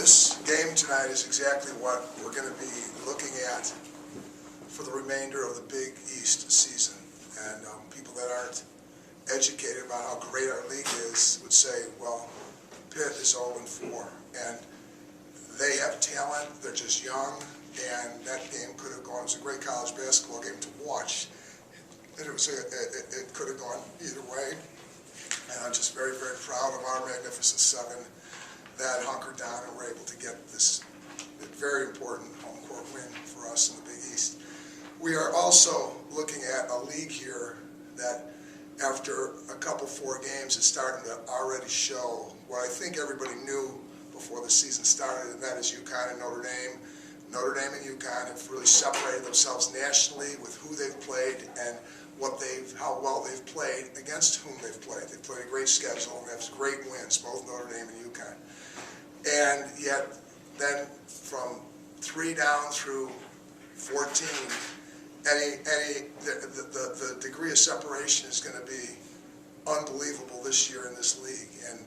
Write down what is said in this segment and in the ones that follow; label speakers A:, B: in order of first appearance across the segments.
A: This game tonight is exactly what we're going to be looking at for the remainder of the Big East season. And people that aren't educated about how great our league is would say, well, Pitt is 0-4. And they have talent, they're just young, and that game could have gone. It was a great college basketball game to watch. And it could have gone either way. And I'm just very, very proud of our Magnificent Seven that hunkered down and were able to get this very important home court win for us in the Big East. We are also looking at a league here that after a couple, 4 games is starting to already show what I think everybody knew before the season started, and that is UConn and Notre Dame. Notre Dame and UConn have really separated themselves nationally with who they've played and how well they've played against whom they've played. They've played a great schedule and have great wins, both Notre Dame and UConn. And yet, then from 3 down through 14, the degree of separation is going to be unbelievable this year in this league. And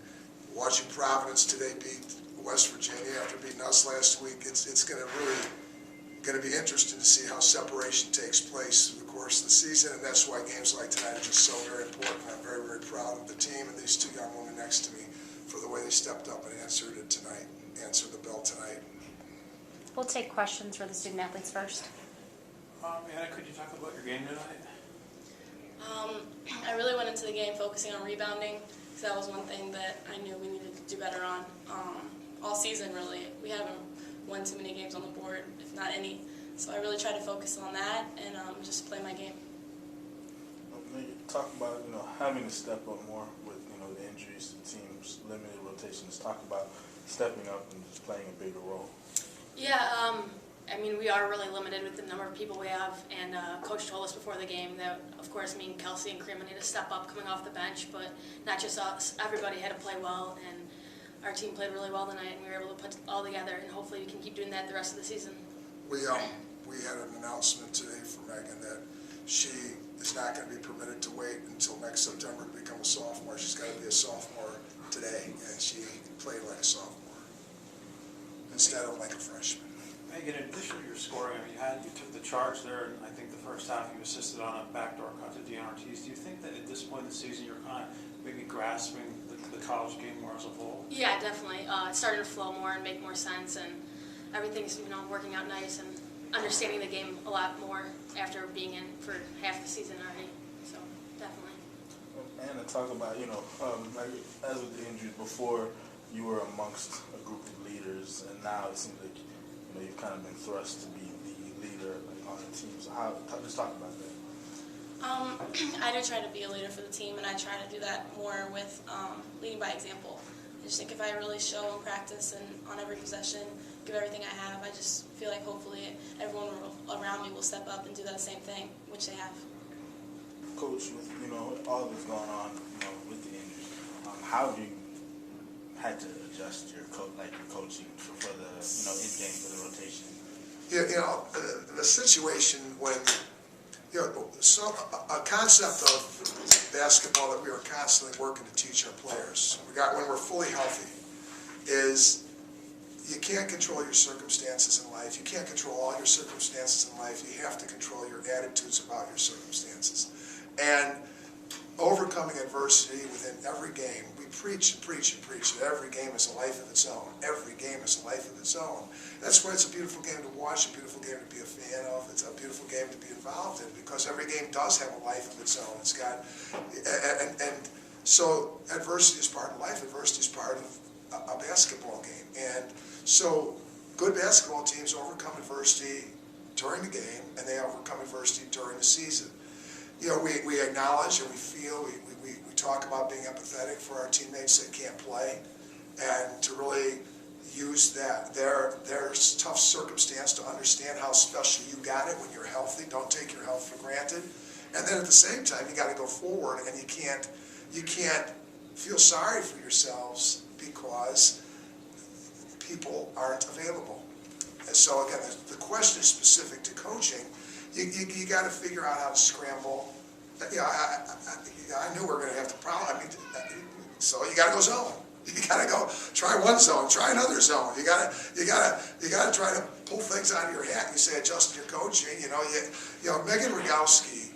A: watching Providence today beat West Virginia after beating us last week, it's going to be interesting to see how separation takes place through the course of the season, and that's why games like tonight are just so very important. I'm very, very proud of the team and these 2 young women next to me for the way they stepped up and answered the bell tonight.
B: We'll take questions for the student athletes first.
C: Anna, could you talk about your game tonight?
D: I really went into the game focusing on rebounding, because that was one thing that I knew we needed to do better on all season, really. We haven't won too many games on the board, if not any. So I really tried to focus on that and just play my game.
E: Talk about having to step up more with the injuries to teams, limited rotations. Talk about stepping up and just playing a bigger role.
D: Yeah, I mean, we are really limited with the number of people we have, and Coach told us before the game that, of course, me and Kelsey and Kareem need to step up coming off the bench, but not just us. Everybody had to play well, and our team played really well tonight, and we were able to put it all together, and hopefully we can keep doing that the rest of the season.
A: We had an announcement today from Megan that she is not going to be permitted to wait until next September to become a sophomore. She's got to be a sophomore today, and she played like a sophomore instead of like a freshman.
C: Megan, in addition to your scoring, you took the charge there, and I think the first half you assisted on a backdoor cut to Dean Ortiz. Do you think that at this point in the season you're kind of maybe grasping the college game more as a whole?
D: Yeah, definitely. It's starting to flow more and make more sense, and everything's working out nice, and understanding the game a lot more after being in for half the season already. So definitely.
E: And to talk about as with the injuries before, you were amongst a group of leaders, and now it seems like you've kind of been thrust to be the leader on the team. So just talk about that.
D: I do try to be a leader for the team, and I try to do that more with leading by example. I just think if I really show in practice and on every possession, give everything I have, I just feel like hopefully everyone around me will step up and do that same thing, which they have.
E: Coach, with all that's going on, with the injuries, how have you had to adjust your coaching for the in game for the rotation?
A: The situation when a concept of basketball that we are constantly working to teach our players, when we're fully healthy, is you can't control your circumstances in life. You can't control all your circumstances in life. You have to control your attitudes about your circumstances. And overcoming adversity within every game, we preach and preach and preach that every game is a life of its own. Every game is a life of its own. That's why it's a beautiful game to watch, a beautiful game to be a fan of. It's a beautiful game to be involved in, because every game does have a life of its own. It's got, and so adversity is part of life. Adversity is part of a basketball game. And so good basketball teams overcome adversity during the game, and they overcome adversity during the season. We acknowledge and we feel, we talk about being empathetic for our teammates that can't play, and to really use their tough circumstance to understand how special you got it when you're healthy. Don't take your health for granted. And then at the same time, you got to go forward, and you can't feel sorry for yourselves because people aren't available. And so again, the question is specific to coaching. You got to figure out how to scramble. I knew we were going to have the problem. So you got to go zone. You gotta go try one zone, try another zone. You gotta try to pull things out of your hat. You say adjust your coaching. You know, Megan Rogowski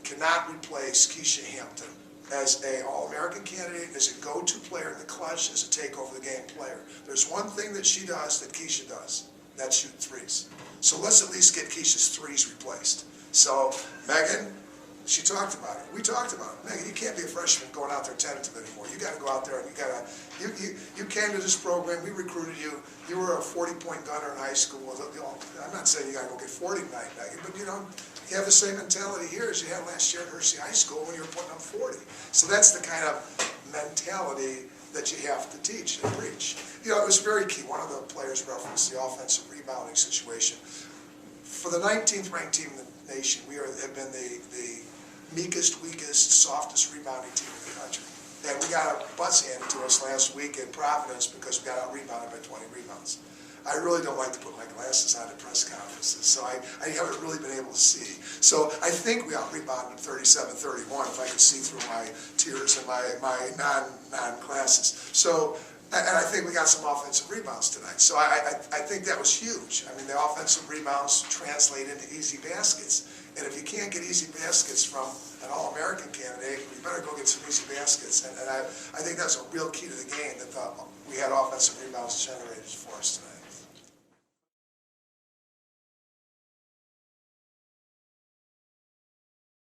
A: cannot replace Keisha Hampton as a All-American candidate, as a go-to player in the clutch, as a take-over-the-game player. There's one thing that she does that Keisha does. That's shoot threes. So let's at least get Keisha's threes replaced. So Megan, she talked about it. We talked about it. Megan, you can't be a freshman going out there tentative anymore. You got to go out there and you came to this program. We recruited you. You were a 40-point gunner in high school. I'm not saying you got to go get 40 tonight, Megan, but you have the same mentality here as you had last year at Hershey High School when you were putting up 40. So that's the kind of mentality that you have to teach and preach. It was very key. One of the players referenced the offensive rebounding situation. For the 19th ranked team in the nation, we have been the meekest, weakest, softest rebounding team in the country. And we got our butts handed to us last week in Providence because we got out-rebounded by 20 rebounds. I really don't like to put my glasses on at press conferences, so I haven't really been able to see. So I think we out-rebounded 37-31 if I could see through my tears and my non-glasses. So, and I think we got some offensive rebounds tonight. So I think that was huge. I mean, the offensive rebounds translate into easy baskets. And if you can't get easy baskets from an All-American candidate, you better go get some easy baskets. And I think that's a real key to the game, that we had offensive rebounds generated for us tonight.